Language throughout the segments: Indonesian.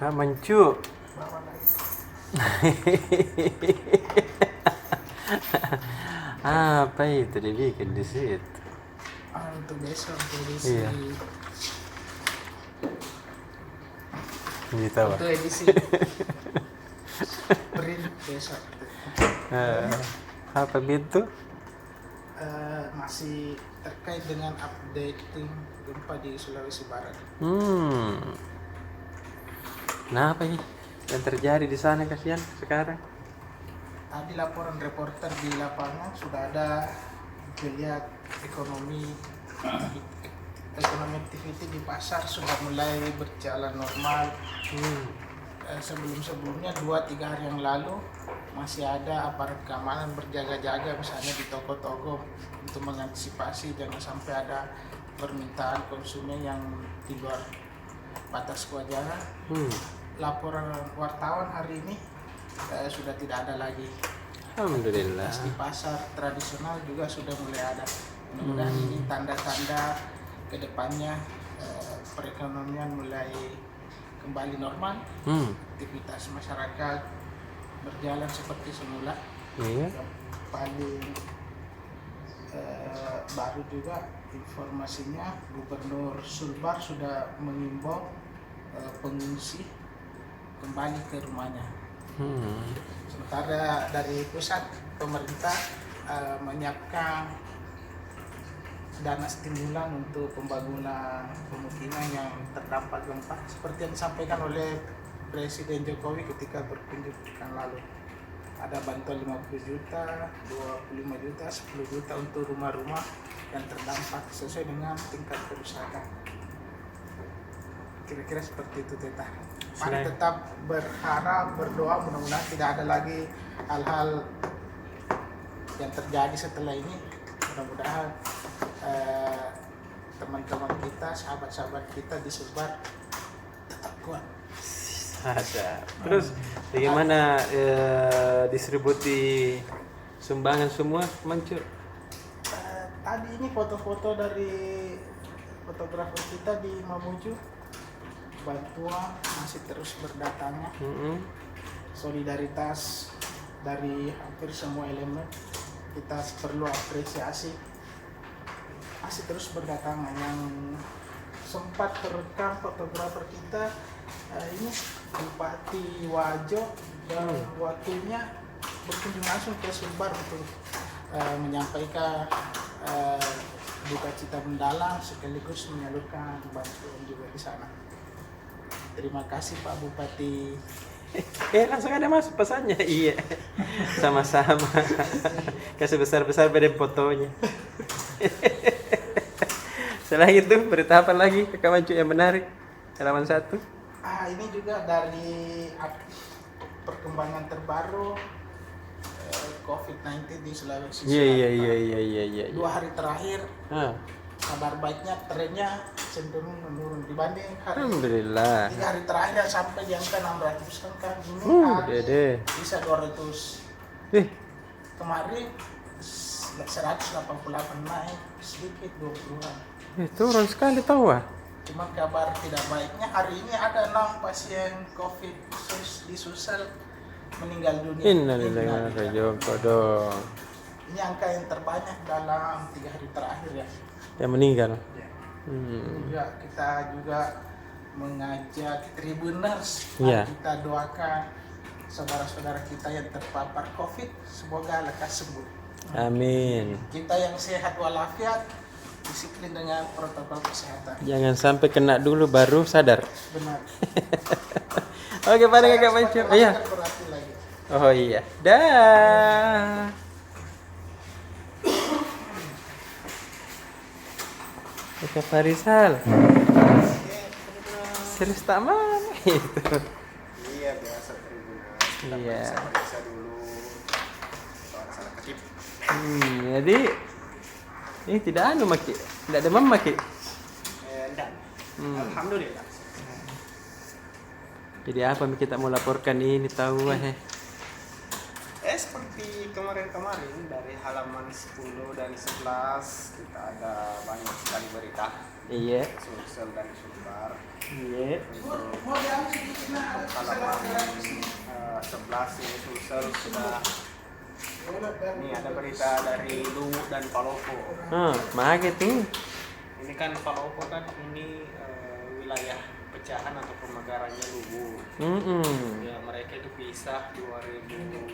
Kak Mencu. Bawa lagi. Apa itu dibikin di situ? Untuk besok edisi. Iya. Gitu apa? Untuk edisi print besok. Apa gitu? Masih terkait dengan updating gempa di Sulawesi Barat. Kenapa ini yang terjadi di sana kasihan sekarang? Tadi laporan reporter di lapangan sudah ada melihat ekonomi activity di pasar sudah mulai berjalan normal. Sebelumnya 2-3 hari yang lalu masih ada aparat keamanan berjaga-jaga misalnya di toko-toko untuk mengantisipasi jangan sampai ada permintaan konsumen yang di luar batas kewajaran. Laporan wartawan hari ini sudah tidak ada lagi. Alhamdulillah. Di pasar tradisional juga sudah mulai ada. Mudah-mudahan ini tanda-tanda kedepannya perekonomian mulai kembali normal. Aktivitas masyarakat berjalan seperti semula. Iya. Yang paling baru juga informasinya Gubernur Sulbar sudah mengimbau pengungsi kembali ke rumahnya. Sementara dari pusat pemerintah menyiapkan dana stimulan untuk pembangunan pemukiman yang terdampak gempa seperti yang disampaikan oleh Presiden Jokowi ketika berkunjung pekan lalu. Ada bantuan 50 juta, 25 juta, 10 juta untuk rumah-rumah yang terdampak sesuai dengan tingkat kerusakan. Kira-kira seperti itu, Teta. Mari tetap berharap, berdoa, mudah-mudahan tidak ada lagi hal-hal yang terjadi setelah ini. Mudah-mudahan teman-teman kita, sahabat-sahabat kita di Sulbar tetap kuat. Ada. Terus bagaimana distribusi sumbangan semua, Mencu? Tadi ini foto-foto dari fotografer kita di Mamuju. Bantuan masih terus berdatangan. Solidaritas dari hampir semua elemen kita perlu apresiasi. Masih terus berdatangan. Yang sempat terekam fotografer kita ini Bupati Wajo dan wakilnya berkunjung langsung ke Sulbar untuk menyampaikan duka cita mendalam sekaligus menyalurkan bantuan juga di sana. Terima kasih Pak Bupati. Langsung ada masuk pesannya. Iya. Sama-sama. Kasih besar-besar pada fotonya. Selain itu, berita apa lagi Kak Mencu yang menarik? Halaman 1. Ini juga dari perkembangan terbaru COVID-19 di Sulawesi Selatan. 2 hari terakhir kabar baiknya trennya cenderung menurun dibanding hari. Alhamdulillah. 3 hari terakhir sampai di angka 600 kan ini hari bisa 200. Kemarin 188 naik sedikit 20-an. Turun sekali tahu ah. Cuma kabar tidak baiknya hari ini ada 6 pasien COVID di Sulsel meninggal dunia. Innalillahi wa inna ilaihi raji'un. Ini angka yang terbanyak dalam 3 hari terakhir ya. Yang meninggal. Ya, kita juga mengajak Tribuners, kita doakan saudara-saudara kita yang terpapar COVID semoga lekas sembuh. Amin. Kita yang sehat walafiat disiplin dengan protokol kesehatan. Jangan sampai kena dulu baru sadar. Benar. Oke, pada Kak Mencu. Iya. Oh iya. Dah. Kak Farisal. Serius tak mana itu? Iya, biasa Tribuners. Iya. Periksa dulu. Soal salah ketip. Jadi ini tidak tidak demam maki. Enggak. Alhamdulillah. Jadi apa kita mau laporkan ini tahu seperti kemarin-kemarin dari halaman 10 dan 11 kita ada banyak sekali berita Iya. Sulsel dan Sumbar. Iya. Untuk halaman 11 ini Sulsel sudah ini ada berita dari Luwu dan Palopo. Mage tuh. Ini kan Palopo kan ini wilayah pecahan atau pemekarannya Luwu. Ya, mereka itu pisah 2002.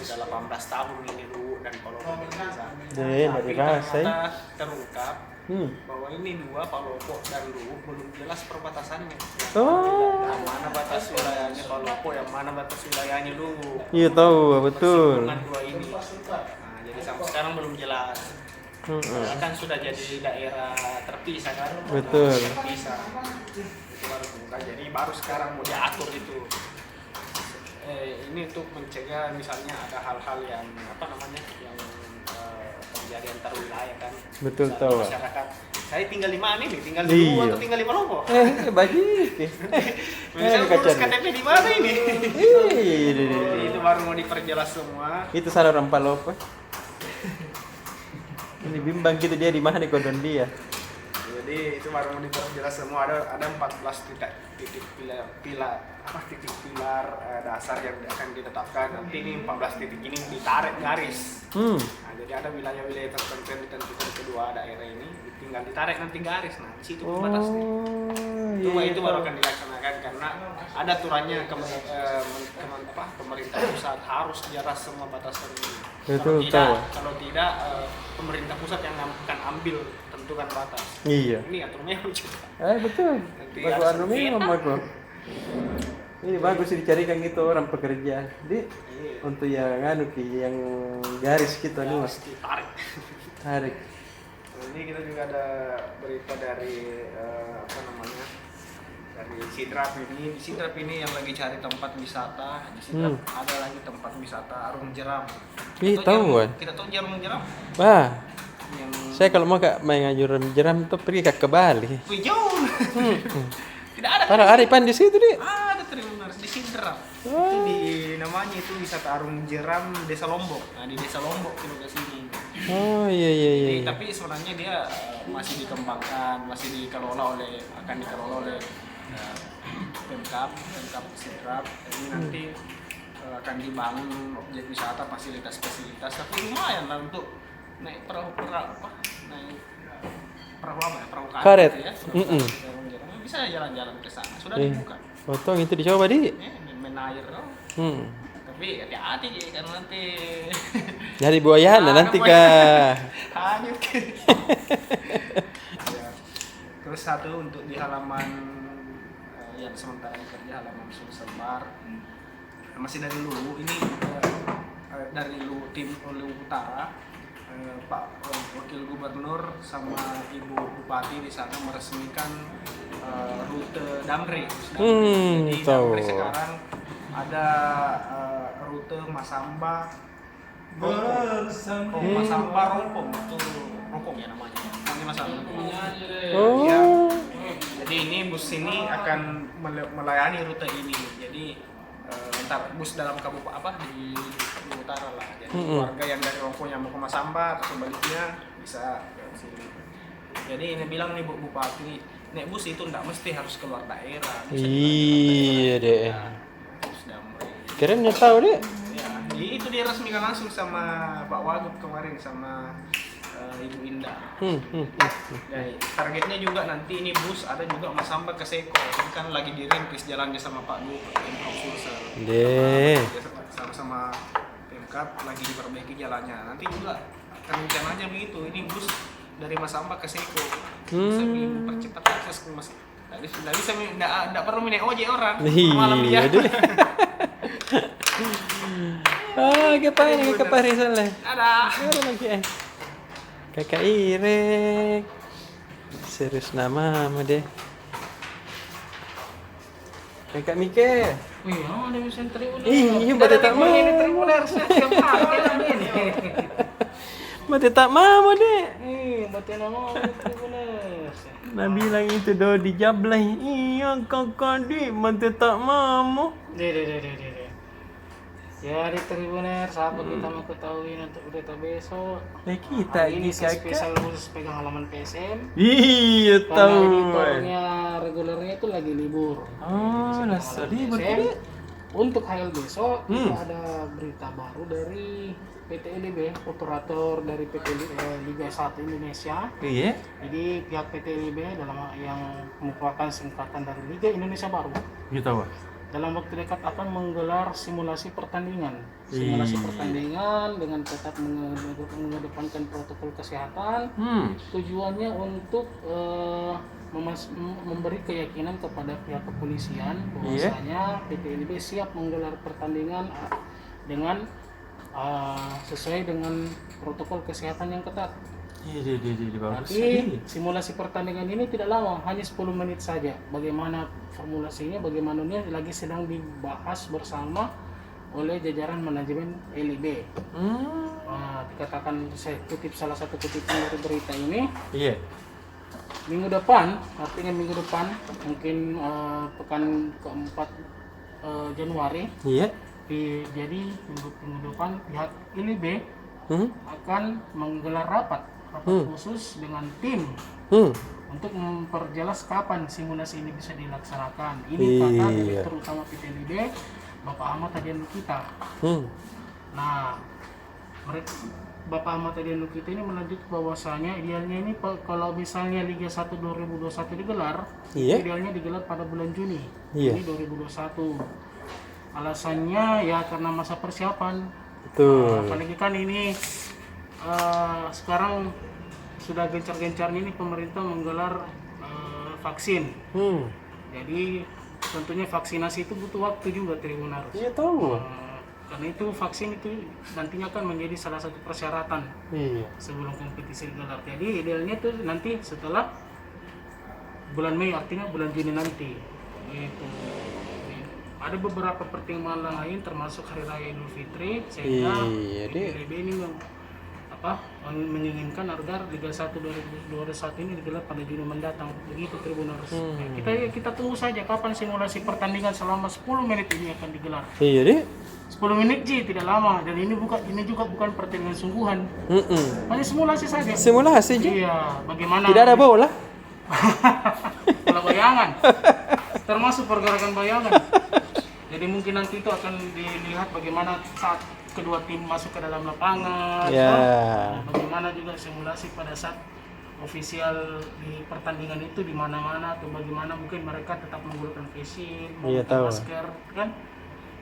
Sudah 18 tahun ini Luwu dan Palopo pisah. Dari Tapi rasa. ternyata terungkap bahwa ini dua Palopo dan Luwu belum jelas perbatasannya. Yang mana batas wilayahnya Palopo, yang mana batas wilayahnya Luwu. Iya tahu, betul. Persinggungan dua ini. Nah, jadi sampai sekarang belum jelas. Karena kan sudah jadi daerah terpisah kan. Betul. Terpisah. Itu baru terbuka. Jadi baru sekarang mau diatur itu. Ini untuk mencegah misalnya ada hal-hal yang apa namanya yang terjadi antar wilayah kan. Betul Misalnya tahu. masyarakat saya tinggal di mana nih? Tinggal di Iya. Luwu atau tinggal di Palopo? Bajik. Misalnya kacau urus nih. KTP di mana ini? Ih, Itu baru mau diperjelas semua. itu salah orang Palopo. Ini bimbang gitu dia di mana di kodon dia. Jadi itu baru mau diperjelas semua, ada 14 titik pilar dasar yang akan ditetapkan. Nanti ini 14 titik ini ditarik garis. Nah, jadi ada wilayah-wilayah tertentu yang ditentukan kedua daerah ini tinggal ditarik nanti garis. Nah, di situ pembatasnya. Itu baru akan dilaksanakan karena ada aturannya pemerintah pusat harus jelas semua batasan ini. Betul, Kalau tidak pemerintah pusat yang akan ambil tentukan batas. Iya. Ini aturnya lucu. Betul. Nanti Bagus ada anu sengketa. memang bagus. Ini bagus dicarikan gitu orang pekerja. Di untuk yang anu yang garis gitu nih Mas. Ditarik. Tarik. Ini kita juga ada berita dari apa namanya? Dari Sidrap ini. Di Sidrap ini yang lagi cari tempat wisata. Di Sidrap ada lagi tempat wisata Arung Jeram. Ih, tahu kan? Kita tahu Arung Jeram? Wah, Yang saya kalau mau main jeram tuh pergi ke Bali. Wih, jauh. Tidak ada. Para Arifan di situ deh. Ada terminal di Sidrap. Itu di namanya itu wisata Arung Jeram Desa Lombok. Nah, di Desa Lombok kita ke sini. Oh iya iya iya. Jadi, tapi sebenarnya dia masih dikembangkan, masih akan dikelola oleh Pemkab Sidrap. Jadi nanti akan dibangun objek wisata, fasilitas, tapi lumayan lah untuk naik perahu karet gitu ya. Bisa jalan-jalan ke sana. Sudah dibuka. Potong itu dicoba di. Main air loh. Tapi hati-hati karena nanti Jadi buaya nanti kah. hanyut. Ya. Terus satu untuk di halaman yang sementara kerja halaman Sulselbar masih dari Luwu ini dari Luwu Luwu Utara Pak Wakil Gubernur sama Ibu Bupati di sana meresmikan rute Damri. Jadi tahu. Damri sekarang ada rute Masamba Masamba Rongpong itu Rongpong ya namanya. Namanya Masamba. Oh. Ya. Jadi ini bus ini akan melayani rute ini. Jadi entar bus dalam kabupaten di utara lah. Jadi warga yang dari Rongpong yang mau ke Masamba atau sebaliknya bisa ke sini. Jadi ini bilang nih Bupati, nek bus itu enggak mesti harus keluar daerah. Iya deh. Bus Damri. Keren ya tahu deh. Ya, itu dia resmikan langsung sama Pak Wagub kemarin sama Ibu Indah. Ya, targetnya juga nanti ini bus ada juga Masamba ke Seko. Ini kan lagi dirintis jalannya sama Pak Du, Pemkab Sulsel. Deh. Sama Pemkab lagi diperbaiki jalannya. Nanti juga akan rencananya begitu. Ini bus dari Masamba ke Seko. Bisa mempercepat akses ke Mas. Tidak bisa, tidak perlu naik ojek orang. Malam dia. Iya deh. Ke Parisan lah. Ada. Ada lagi Kakak Irek. Serius nama deh. Kakak Mike. Wih, ada mesin tribuner. Iya, berarti tak mau. Ini tribuner setiap hari ini. Mati tak mau deh. Berarti nama tribuner. Nah bilang itu do dijablay. Iya kakak di mati tak mau. Deh. Jadi Tribuners, apa kita mau ketahui untuk berita besok? Kita Hari ini ini saya kakak. spesial khusus pegang halaman PSM. Iya Karena tahu. editornya regulernya itu lagi libur. Oh, Jadi lah saya pegang sedih halaman PSM. berarti. Untuk HL besok itu Hmm. ada berita baru dari PT LIB, operator dari Liga 1 Indonesia. Iya. Jadi pihak PT LIB dalam yang merupakan singkatan dari Liga Indonesia Baru, Gitu Wak. dalam waktu dekat akan menggelar simulasi pertandingan. Simulasi Iya. pertandingan dengan tetap mengedepankan protokol kesehatan. Tujuannya untuk memberi keyakinan kepada pihak kepolisian bahwasanya PT LIB siap menggelar pertandingan dengan sesuai dengan protokol kesehatan yang ketat. Iya, bagus. Tapi simulasi pertandingan ini tidak lama, hanya 10 menit saja. Bagaimana formulasinya, bagaimananya lagi sedang dibahas bersama oleh jajaran manajemen LIB. Dikatakan, saya kutip salah satu kutipan dari berita ini, Iya. minggu depan, artinya minggu depan, mungkin pekan keempat Januari, Iya. jadi minggu depan pihak LIB akan menggelar rapat khusus dengan tim untuk memperjelas kapan simulasi ini bisa dilaksanakan. Ini kata Direktur Utama PT LIB, Bapak Ahmad Hadian Lukita. Nah, Bapak Ahmad Hadian Lukita ini melanjut bahwasanya idealnya ini kalau misalnya Liga 1 2021 digelar, idealnya digelar pada bulan Juni. Ini 2021. Alasannya ya karena masa persiapan. Apalagi kan ini sekarang sudah gencar-gencarnya ini pemerintah menggelar vaksin. Jadi tentunya vaksinasi itu butuh waktu juga Tribuners. Iya tahu. Karena itu vaksin itu nantinya akan menjadi salah satu persyaratan sebelum kompetisi digelar. Jadi idealnya itu nanti setelah bulan Mei, artinya bulan Juni nanti. Gitu. Ada beberapa pertimbangan lain termasuk Hari Raya Idul Fitri, sehingga LIB ini menginginkan agar Liga 1 2021 ini digelar pada Juni mendatang. Begitu Tribuners. Kita tunggu saja kapan simulasi pertandingan selama 10 menit ini akan digelar. Iya deh. 10 menit Ji, tidak lama, dan ini juga bukan pertandingan sungguhan. Hanya simulasi saja. Simulasi Ji. Iya, bagaimana? Tidak ada bola. Bola bayangan. Termasuk pergerakan bayangan. Jadi mungkin nanti itu akan dilihat bagaimana saat kedua tim masuk ke dalam lapangan. Bagaimana juga simulasi pada saat ofisial di pertandingan itu di mana-mana, atau bagaimana mungkin mereka tetap menggunakan face shield, menggunakan masker, kan?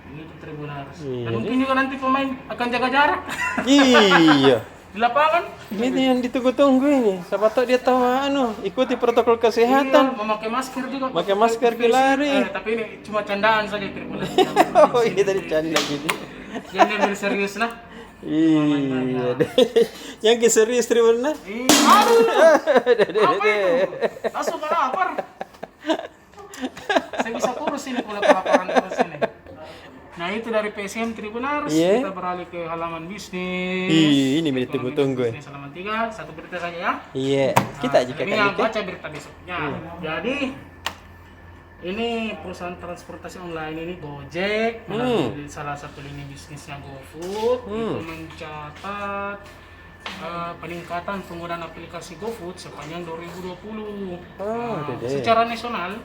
Begitu Tribuners. Dan mungkin juga nanti pemain akan jaga jarak. Iya. Di lapangan. Ini yang ditunggu-tunggu ini. Siapa tahu dia tahu ikuti protokol kesehatan. Iya, memakai masker juga. Pakai masker lari. Tapi ini cuma candaan saja Tribuners. Oh iya tadi canda gini. Jangan ambil serius lah. Iya deh. Yang serius Tribuners. Aduh. Apa itu? Langsung ke lapar. Saya bisa kurus ini kalau kelaparan terus ini. Nah itu dari PSM Tribuners, kita beralih ke halaman bisnis. Ini ditunggu-tunggu. Bisnis halaman 3, satu berita saja ya. Iya, kita aja Ini yang baca berita besoknya. Jadi ini perusahaan transportasi online ini Gojek, melalui salah satu lini bisnisnya GoFood, itu mencatat peningkatan penggunaan aplikasi GoFood sepanjang 2020. Secara nasional,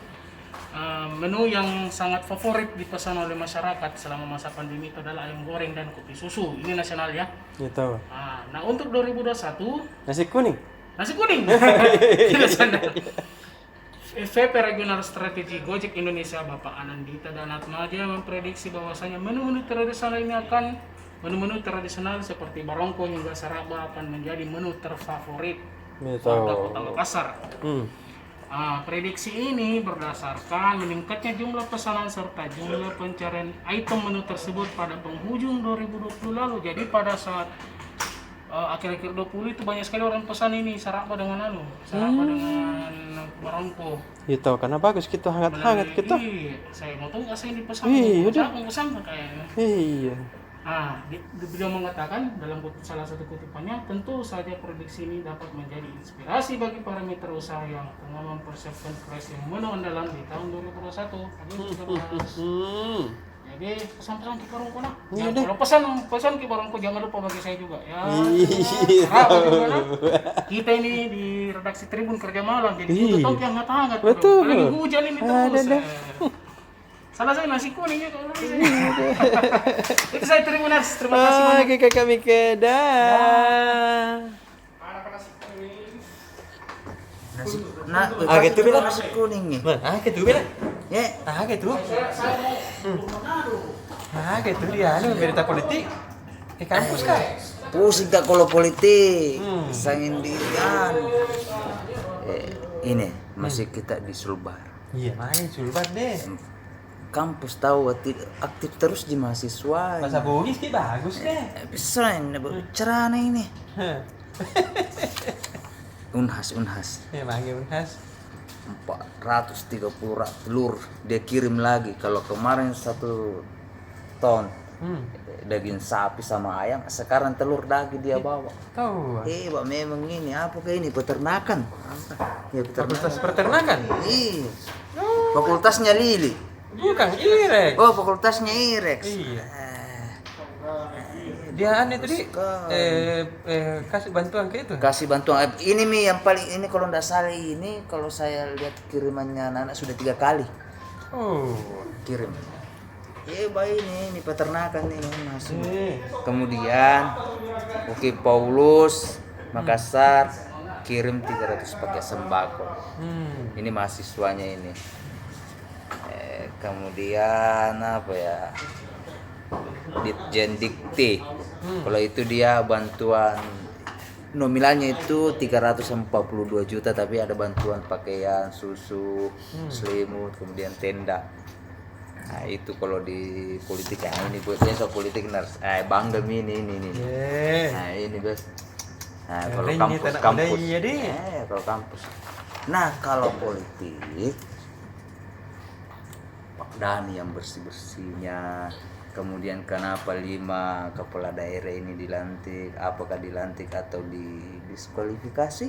menu yang sangat favorit dipesan oleh masyarakat selama masa pandemi itu adalah ayam goreng dan kopi susu. Ini nasional ya. Gitu. Nah untuk 2021 nasi kuning. Nasional. VP Regional Strategi Gojek Indonesia Bapak Anandita Danatmaja memprediksi bahwasanya menu-menu tradisional ini menu-menu tradisional seperti barongko hingga saraba akan menjadi menu terfavorit warga Kota Makassar. Prediksi ini berdasarkan meningkatnya jumlah pesanan serta jumlah pencarian item menu tersebut pada penghujung 2020 lalu. Jadi pada saat akhir-akhir 20 itu banyak sekali orang pesan ini sarapa dengan dengan barongko. Itu karena bagus gitu hangat-hangat gitu. Saya mau tahu nggak saya dipesan. Pesan kayaknya. Iya. Beliau mengatakan dalam salah satu kutipannya, tentu saja prediksi ini dapat menjadi inspirasi bagi para mitra usaha yang tengah mempersiapkan kreasi menu andalan di tahun 2021. Jadi pesan-pesan ke warungku nah. Iya Ya, deh. kalau pesan ke warungku jangan lupa bagi saya juga. Ya. Iya, Serah tahu. bagaimana. Kita ini di redaksi Tribun kerja malam, jadi Iya. kita tahu yang hangat-hangat. Bro. Betul. Apalagi hujan ini terus. Ada dah. Salah saya nasi kuning ya kalau bisa. Itu saya Tribuners, terima kasih banyak. Oke, kakak Mika, dah. Nah, Ah, gitu, Bila. nasi kuning nih. Gitu bila. Ya, Gitu. Gitu dia, berita politik. Ke kampus kah? pusing kak kalau politik. Hmm. Sangin dian. Ini masih kita di Sulbar. Iya, main sulbar deh. Kampus tahu aktif terus di mahasiswa. Masa bugis ki bagus deh. Bisa ini cerana ini. Unhas. Ya, manggil Unhas. 430 rak telur dia kirim lagi. Kalau kemarin 1 ton daging sapi sama ayam, sekarang telur daging dia bawa. Tahu. Pak memang ini apa kayak ini peternakan? Ya Fakultas peternakan. peternakan. Iya. Fakultasnya Lili. Bukan, Irek. Oh, fakultasnya Irex. Iya. Dia aneh tadi kasih bantuan ke itu. Kasih bantuan. Ini Mi yang paling ini kalau nggak salah ini kalau saya lihat kirimannya anak sudah 3 kali Oh. kirim. Baik ini peternakan nih masuk. Eh. Kemudian Oke Paulus Makassar kirim 300 paket sembako. Ini mahasiswanya ini. Kemudian apa ya? Ditjen Dikti. Kalau itu dia bantuan nominalnya itu 342 juta tapi ada bantuan pakaian, susu, selimut, kemudian tenda. Nah, itu kalau di politik ya ini buatnya soal politik ners. Bangga ini. Eh. Nah, ini bos. Nah, kalau Keren ini kampus tanah kampus. budaya deh. Kalau kampus. Nah, kalau politik Pak Dani yang bersih-bersihnya. Kemudian kenapa 5 kepala daerah ini dilantik? Apakah dilantik atau didiskualifikasi?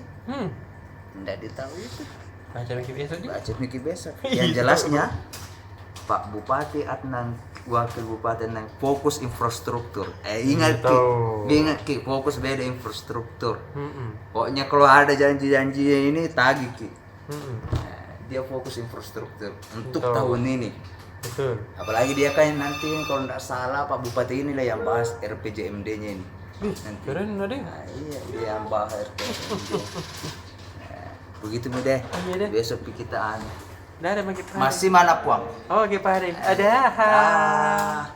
Tidak ditahu itu. Baca lagi besok juga. Baca Miki besok. Yang jelasnya Pak Bupati Adnan Wakil Bupati Adnan fokus infrastruktur. Ingat Ki, fokus beda infrastruktur. Pokoknya kalau ada janji-janji ini tagih Ki. Dia fokus infrastruktur untuk tahun ini. Betul. Apalagi dia kan nanti kalau tidak salah Pak Bupati inilah yang bahas RPJMD-nya ini. Nanti. Keren ada. Nah, iya dia yang bahas RPJMD. Begitu deh. Iya deh. Besok kita Dah ada bagi Pak. masih mana puang? Oh, Pak Harim. Ada. Ah.